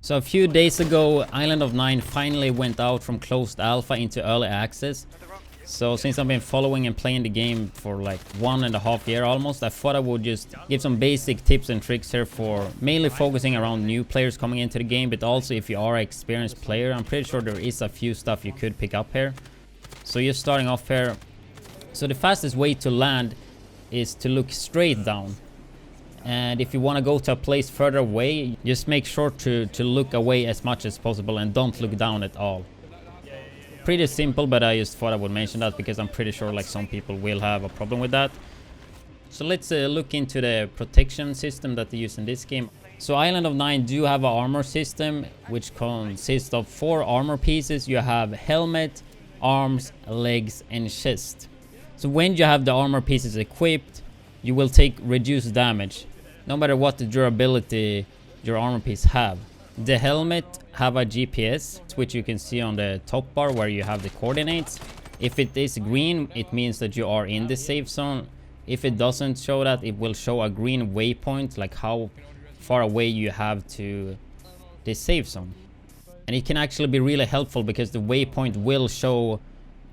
So a few days ago, Island of Nyne finally went out from closed alpha into early access. So since I've been following and playing the game for like 1.5 years almost, I thought I would just give some basic tips and tricks here for mainly focusing around new players coming into the game, but also if you are an experienced player, I'm pretty sure there is a few stuff you could pick up here. So just starting off here. So the fastest way to land is to look straight down. And if you want to go to a place further away, just make sure to look away as much as possible and don't look down at all. Pretty simple, but I just thought I would mention that because I'm pretty sure like some people will have a problem with that. So let's look into the protection system that they use in this game. So Island of Nyne do have an armor system which consists of 4 armor pieces. You have helmet, arms, legs and chest. So when you have the armor pieces equipped, you will take reduced damage no matter what the durability your armor piece have. The helmet have a GPS, which you can see on the top bar where you have the coordinates. If it is green, it means that you are in the safe zone. If it doesn't show that, it will show a green waypoint, like how far away you have to the safe zone. And it can actually be really helpful because the waypoint will show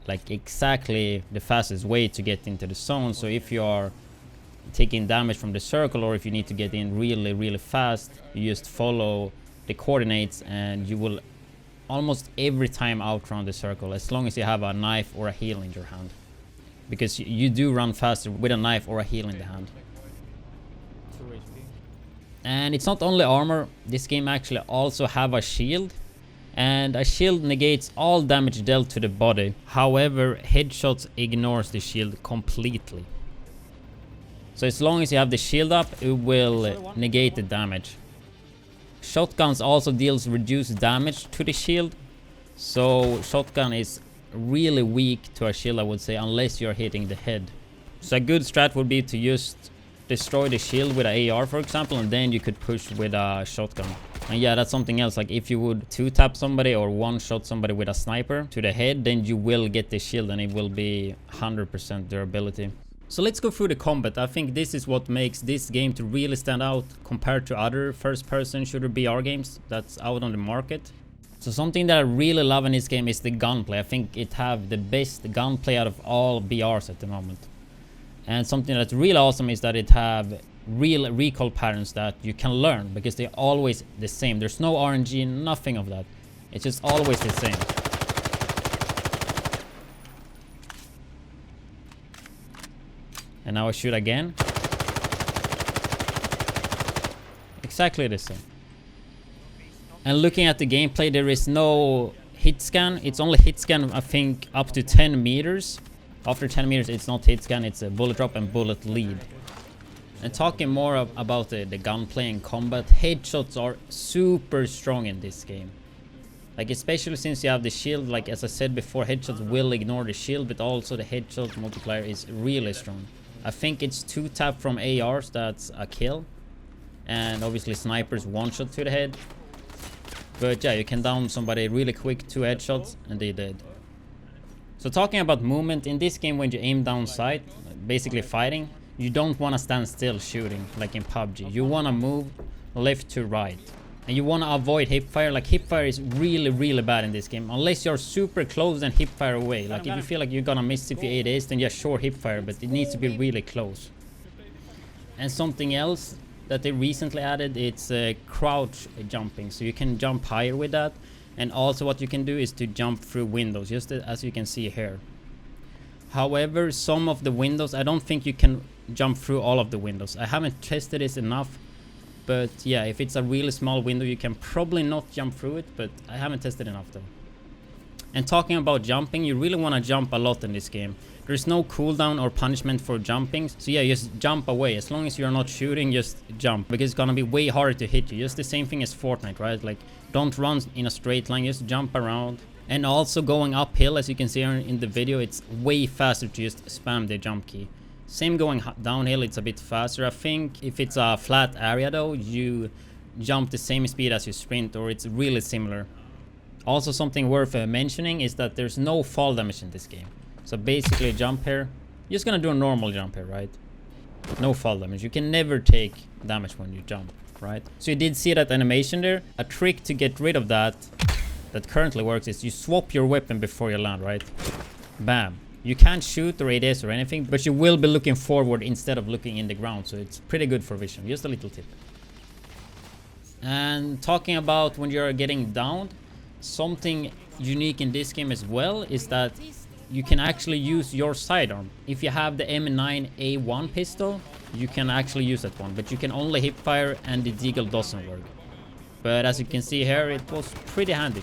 like exactly the fastest way to get into the zone. So if you are taking damage from the circle, or if you need to get in really fast, you just follow the coordinates and you will almost every time outrun the circle, as long as you have a knife or a heal in your hand, because you do run faster with a knife or a heal in the hand. And it's not only armor, this game actually also have a shield, and a shield negates all damage dealt to the body. However, headshots ignores the shield completely. So as long as you have the shield up, it will negate the damage. Shotguns also deals reduced damage to the shield. So shotgun is really weak to a shield, I would say, unless you're hitting the head. So a good strat would be to just destroy the shield with an AR, for example, and then you could push with a shotgun. And yeah, that's something else. Like if you would 2-tap somebody or 1-shot somebody with a sniper to the head, then you will get the shield and it will be 100% durability. So let's go through the combat. I think this is what makes this game to really stand out compared to other first-person shooter BR games that's out on the market. So something that I really love in this game is the gunplay. I think it have the best gunplay out of all BRs at the moment. And something that's really awesome is that it have real recoil patterns that you can learn, because they're always the same. There's no RNG, nothing of that. It's just always the same. And now I shoot again. Exactly the same. And looking at the gameplay, there is no hit scan. It's only hit scan, I think, up to 10 meters. After 10 meters, it's not hit scan, it's a bullet drop and bullet lead. And talking more about the gunplay and combat, headshots are super strong in this game. Like especially since you have the shield, like as I said before, headshots will ignore the shield, but also the headshot multiplier is really strong. I think it's 2-tap from ARs, that's a kill. And obviously snipers 1-shot to the head. But yeah, you can down somebody really quick, 2 headshots, and they dead. So talking about movement, in this game when you aim down sight, basically fighting, you don't want to stand still shooting like in PUBG. You want to move left to right. And you want to avoid hipfire. Like hipfire is really bad in this game. Unless you're super close, then hipfire away. Like if you feel like you're gonna miss if you ADS, then yeah, sure hipfire, but it needs to be really close. And something else that they recently added, it's crouch jumping. So you can jump higher with that. And also what you can do is to jump through windows, just as you can see here. However, some of the windows, I don't think you can jump through all of the windows. I haven't tested this enough. But yeah, if it's a really small window, you can probably not jump through it, but I haven't tested enough though. And talking about jumping, you really want to jump a lot in this game. There's no cooldown or punishment for jumping. So yeah, just jump away. As long as you're not shooting, just jump, because it's gonna be way harder to hit you. Just the same thing as Fortnite, right? Like don't run in a straight line, just jump around. And also going uphill, as you can see in the video, it's way faster to just spam the jump key. Same going downhill, it's a bit faster. I think if it's a flat area though, you jump the same speed as you sprint, or it's really similar. Also something worth mentioning is that there's no fall damage in this game. So basically jump here, you're just gonna do a normal jump here, right? No fall damage. You can never take damage when you jump, right? So you did see that animation there. A trick to get rid of that currently works is you swap your weapon before you land, right? Bam. You can't shoot or ADS or anything, but you will be looking forward instead of looking in the ground. So it's pretty good for vision. Just a little tip. And talking about when you're getting downed, something unique in this game as well is that you can actually use your sidearm. If you have the M9A1 pistol, you can actually use that one, but you can only hip fire and the deagle doesn't work. But as you can see here, it was pretty handy.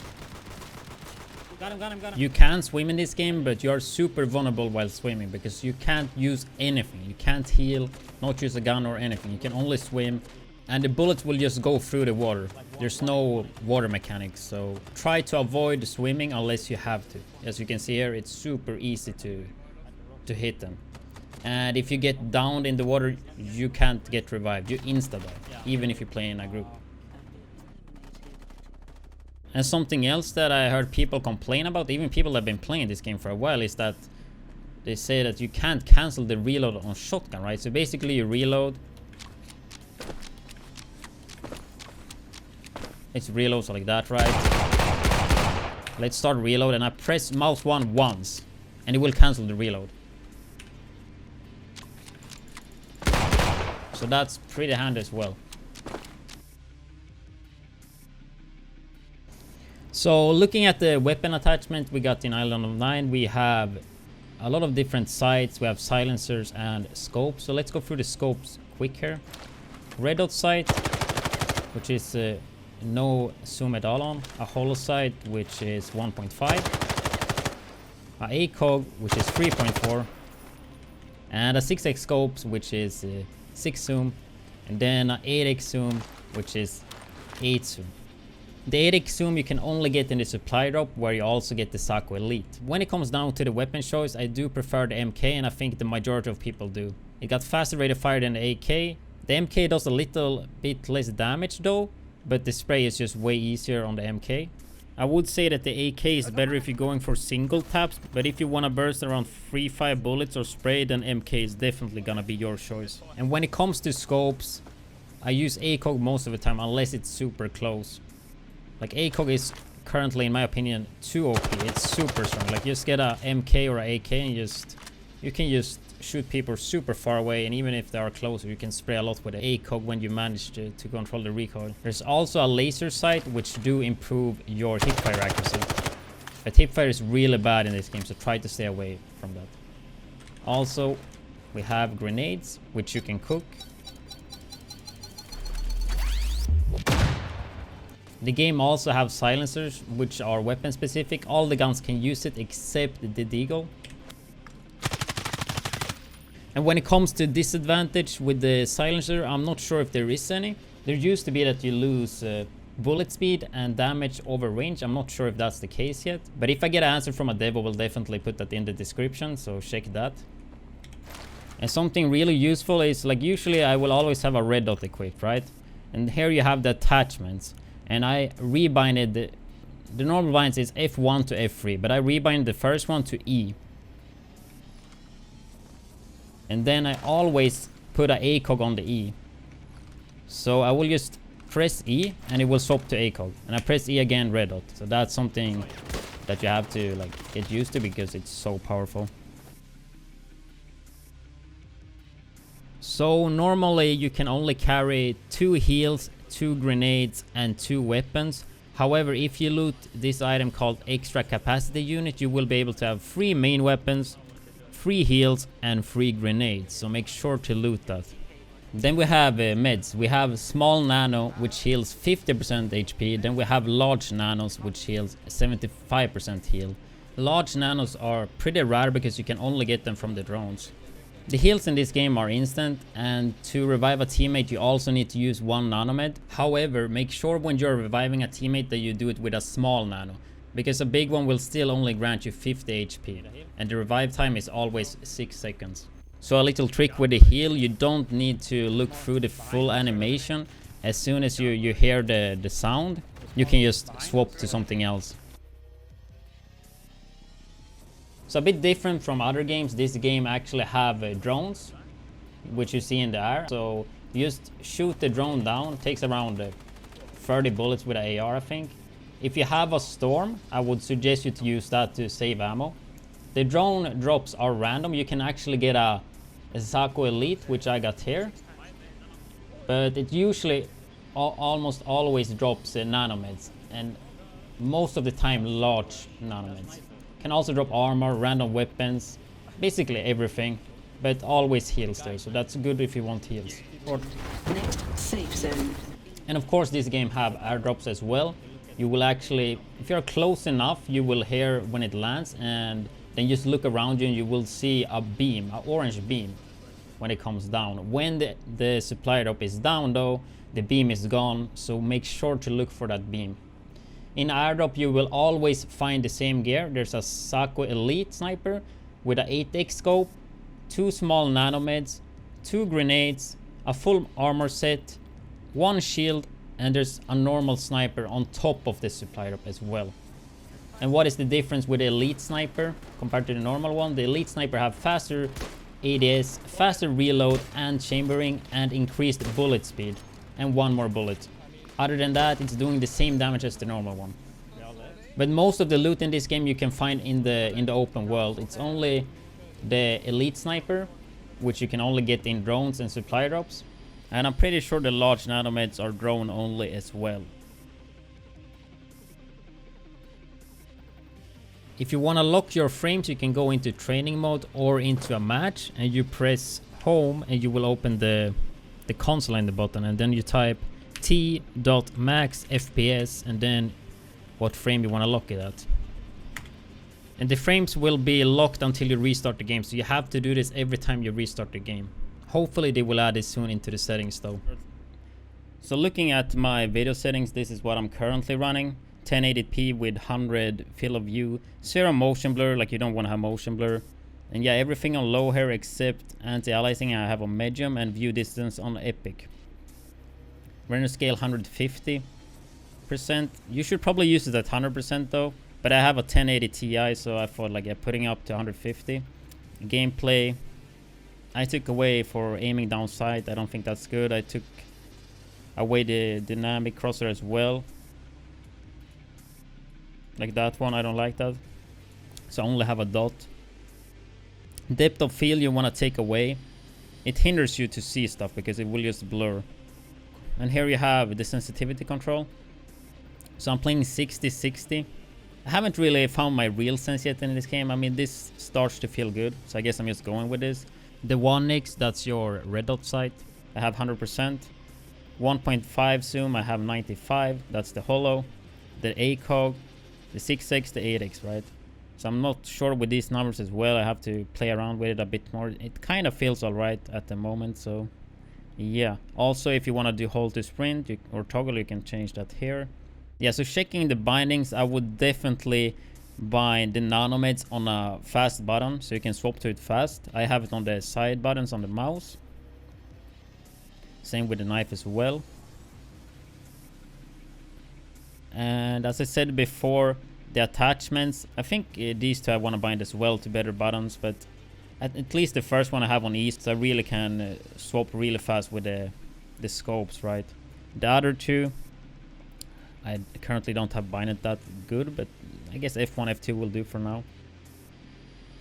Got him. You can swim in this game, but you are super vulnerable while swimming because you can't use anything. You can't heal, not use a gun or anything. You can only swim, and the bullets will just go through the water. There's no water mechanics, so try to avoid swimming unless you have to. As you can see here, it's super easy to hit them. And if you get downed in the water, you can't get revived. You insta-die, even if you play in a group. And something else that I heard people complain about, even people that have been playing this game for a while, is that they say that you can't cancel the reload on shotgun, right? So basically you reload. It's reloads like that, right? Let's start reload, and I press mouse 1 once, and it will cancel the reload. So that's pretty handy as well. So looking at the weapon attachment we got in Island of Nyne, we have a lot of different sights. We have silencers and scopes. So let's go through the scopes quick here. Red dot sight, which is no zoom at all on. A holo sight, which is 1.5. A ACOG, which is 3.4. And a 6x scopes, which is 6 zoom. And then a 8x zoom, which is 8 zoom. The 8x zoom you can only get in the supply drop, where you also get the Sako Elite. When it comes down to the weapon choice, I do prefer the MK, and I think the majority of people do. It got faster rate of fire than the AK. The MK does a little bit less damage though, but the spray is just way easier on the MK. I would say that the AK is better if you're going for single taps, but if you want to burst around 3-5 bullets or spray, then MK is definitely gonna be your choice. And when it comes to scopes, I use ACOG most of the time unless it's super close. Like ACOG is currently, in my opinion, too OP. It's super strong. Like just get a MK or a AK and you can just shoot people super far away, and even if they are closer, you can spray a lot with the ACOG when you manage to control the recoil. There's also a laser sight which do improve your hipfire accuracy. But hipfire is really bad in this game, so try to stay away from that. Also, we have grenades which you can cook. The game also have silencers, which are weapon specific. All the guns can use it except the deagle. And when it comes to disadvantage with the silencer, I'm not sure if there is any. There used to be that you lose bullet speed and damage over range. I'm not sure if that's the case yet. But if I get an answer from a dev, I will definitely put that in the description, so check that. And something really useful is, like, usually I will always have a red dot equipped, right? And here you have the attachments. And I rebinded the normal binds is F1 to F3, but I rebind the first one to E. And then I always put a ACOG on the E. So I will just press E and it will swap to ACOG. And I press E again, red dot. So that's something that you have to like get used to because it's so powerful. So normally you can only carry 2 heals, 2 grenades and 2 weapons. However, if you loot this item called extra capacity unit, you will be able to have 3 main weapons, 3 heals and 3 grenades. So make sure to loot that. Then we have meds. We have small nano, which heals 50% HP. Then we have large nanos, which heals 75% heal. Large nanos are pretty rare because you can only get them from the drones. The heals in this game are instant, and to revive a teammate you also need to use 1 nanomed. However, make sure when you're reviving a teammate that you do it with a small nano, because a big one will still only grant you 50 HP, and the revive time is always 6 seconds. So a little trick with the heal, you don't need to look through the full animation. As soon as you hear the sound, you can just swap to something else. So a bit different from other games, this game actually have drones. which you see in the air. So you just shoot the drone down. It takes around 30 bullets with an AR, I think. If you have a storm, I would suggest you to use that to save ammo. The drone drops are random. You can actually get a Zaco Elite, which I got here. But it usually almost always drops nanomeds. And most of the time large nanomeds. Can also drop armor, random weapons, basically everything. But always heals there. So that's good if you want heals. Next safe zone. And of course this game have airdrops as well. You will actually, if you're close enough, you will hear when it lands, and then just look around you and you will see a beam, an orange beam when it comes down. When the supply drop is down though, the beam is gone, so make sure to look for that beam. In airdrop you will always find the same gear. There's a Zaco Elite sniper with a 8x scope, 2 small nanomeds, 2 grenades, a full armor set, 1 shield, and there's a normal sniper on top of the supply drop as well. And what is the difference with the elite sniper compared to the normal one? The elite sniper have faster ADS, faster reload and chambering, and increased bullet speed, and 1 more bullet. Other than that, it's doing the same damage as the normal one. But most of the loot in this game you can find in the open world. It's only the elite sniper, which you can only get in drones and supply drops. And I'm pretty sure the large nanomeds are drone only as well. If you want to lock your frames, you can go into training mode or into a match, and you press home and you will open the console in the button, and then you type t.max fps and then what frame you want to lock it at. And the frames will be locked until you restart the game, so you have to do this every time you restart the game. Hopefully they will add it soon into the settings though. So looking at my video settings, this is what I'm currently running. 1080p with 100 field of view, 0 motion blur, like you don't want to have motion blur. And yeah, everything on low here except anti-aliasing I have on medium, and view distance on epic. Render scale 150%. You should probably use it at 100% though, but I have a 1080 Ti, so I thought like putting up to 150. Gameplay, I took away for aiming down sight. I don't think that's good. I took away the dynamic crosshair as well. Like that one, I don't like that. So I only have a dot. Depth of field you want to take away. It hinders you to see stuff because it will just blur. And here you have the sensitivity control. So I'm playing 60-60. I haven't really found my real sense yet in this game. I mean, this starts to feel good, so I guess I'm just going with this. The 1x, that's your red dot sight, I have 100%. 1.5 zoom, I have 95, that's the holo. The ACOG, the 6x, the 8x, right? So I'm not sure with these numbers as well. I have to play around with it a bit more. It kind of feels alright at the moment, so yeah. Also, if you want to do hold to sprint or toggle, you can change that here. Yeah, so checking the bindings, I would definitely bind the nanomeds on a fast button so you can swap to it fast. I have it on the side buttons on the mouse. Same with the knife as well. And as I said before, the attachments, I think these two I want to bind as well to better buttons, but at least the first one I have on east, so I really can swap really fast with the scopes, right? The other two, I currently don't have binded that good, but I guess F1, F2 will do for now.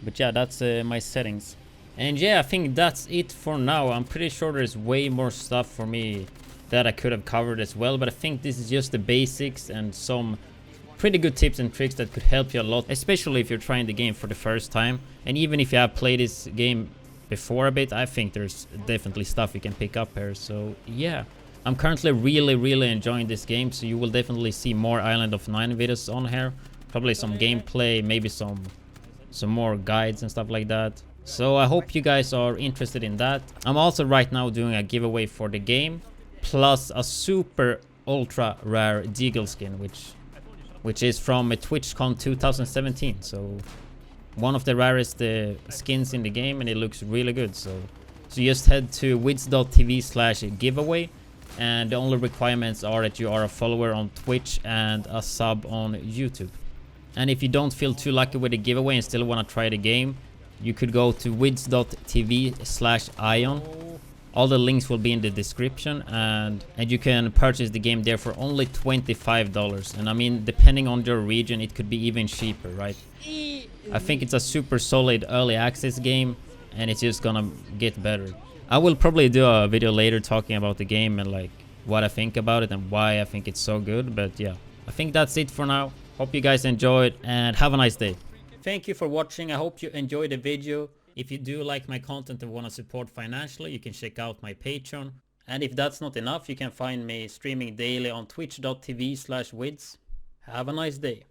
But yeah, that's my settings. And yeah, I think that's it for now. I'm pretty sure there's way more stuff for me that I could have covered as well, but I think this is just the basics and some pretty good tips and tricks that could help you a lot, especially if you're trying the game for the first time. And even if you have played this game before a bit, I think there's definitely stuff you can pick up here. So yeah, I'm currently really enjoying this game, so you will definitely see more Island of Nyne videos on here. Probably some gameplay, maybe some more guides and stuff like that. So I hope you guys are interested in that. I'm also right now doing a giveaway for the game, plus a super ultra rare Deagle skin, which is from a TwitchCon 2017. So one of the rarest skins in the game, and it looks really good. So just head to wids.tv/giveaway, and the only requirements are that you are a follower on Twitch and a sub on YouTube. And if you don't feel too lucky with the giveaway and still want to try the game, you could go to wids.tv/ion. All the links will be in the description, and you can purchase the game there for only $25. And I mean, depending on your region, it could be even cheaper, right? I think it's a super solid early access game, and it's just gonna get better. I will probably do a video later talking about the game and like what I think about it and why I think it's so good. But yeah, I think that's it for now. Hope you guys enjoyed and have a nice day. Thank you for watching. I hope you enjoyed the video. If you do like my content and want to support financially, you can check out my Patreon. And if that's not enough, you can find me streaming daily on twitch.tv/wids. Have a nice day.